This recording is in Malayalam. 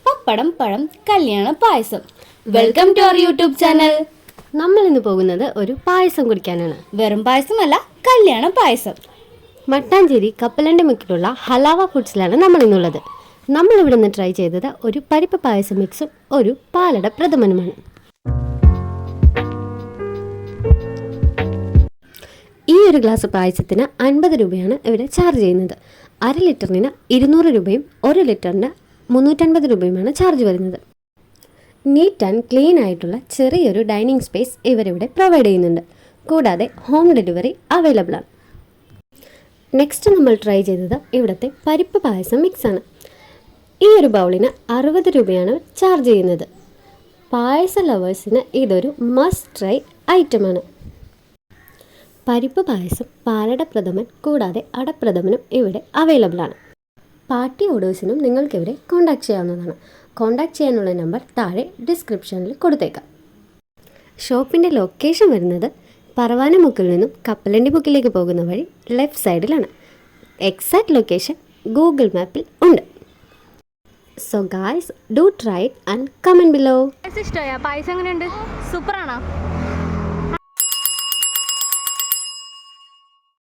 പപ്പടം പഴം കല്യാണ payasam. Welcome to our YouTube channel. നമ്മൾ ഇന്ന് പോകുന്നത് ഒരു പായസം കുടിക്കാനാണ്. വെറും പായസമല്ല, കല്യാണ പായസം. മട്ടാഞ്ചേരി കപ്പലണ്ടി മുക്കിലുള്ള ഹലാവ ഫുഡ്സിലാണ് നമ്മൾ ഇന്നുള്ളത്. നമ്മൾ ഇവിടെ നിന്ന് ട്രൈ ചെയ്തത് ഒരു പരിപ്പ് പായസം മിക്സും ഒരു പാലട പ്രഥമനുമാണ്. ഈ ഒരു ഗ്ലാസ് പായസത്തിന് 50 രൂപയാണ് ഇവിടെ ചാർജ് ചെയ്യുന്നത്. 1/2 ലിറ്ററിന് 200 രൂപയും 1 ലിറ്ററിന് 350 രൂപയുമാണ് ചാർജ് വരുന്നത്. നീറ്റ് ആൻഡ് ക്ലീൻ ആയിട്ടുള്ള ചെറിയൊരു ഡൈനിങ് സ്പേസ് ഇവരിവിടെ പ്രൊവൈഡ് ചെയ്യുന്നുണ്ട്. കൂടാതെ ഹോം ഡെലിവറി അവൈലബിൾ ആണ്. നെക്സ്റ്റ് നമ്മൾ ട്രൈ ചെയ്തത് ഇവിടുത്തെ പരിപ്പ് പായസം മിക്സാണ്. ഈ ഒരു ബൗളിന് 60 രൂപയാണ് ചാർജ് ചെയ്യുന്നത്. പായസ ലവേഴ്സിന് ഇതൊരു മസ്റ്റ് ട്രൈ ഐറ്റമാണ്. പരിപ്പ് പായസം, പാലട പ്രഥമൻ കൂടാതെ അടപ്രഥമനും ഇവിടെ അവൈലബിൾ ആണ്. പാർട്ടി ഓർഡേഴ്സിനും നിങ്ങൾക്കിവിടെ കോൺടാക്ട് ചെയ്യാവുന്നതാണ്. കോൺടാക്ട് ചെയ്യാനുള്ള നമ്പർ താഴെ ഡിസ്ക്രിപ്ഷനിൽ കൊടുത്തേക്കാം. ഷോപ്പിൻ്റെ ലൊക്കേഷൻ വരുന്നത് പറവാനമുക്കിൽ നിന്നും കപ്പലണ്ടി മുക്കിലേക്ക് പോകുന്ന വഴി ലെഫ്റ്റ് സൈഡിലാണ്. എക്സാക്ട് ലൊക്കേഷൻ ഗൂഗിൾ മാപ്പിൽ ഉണ്ട്. So guys, do try it and comment below. ഇഷ്ടമായ പായസം എങ്ങനെയുണ്ട്? സൂപ്പറാണോ?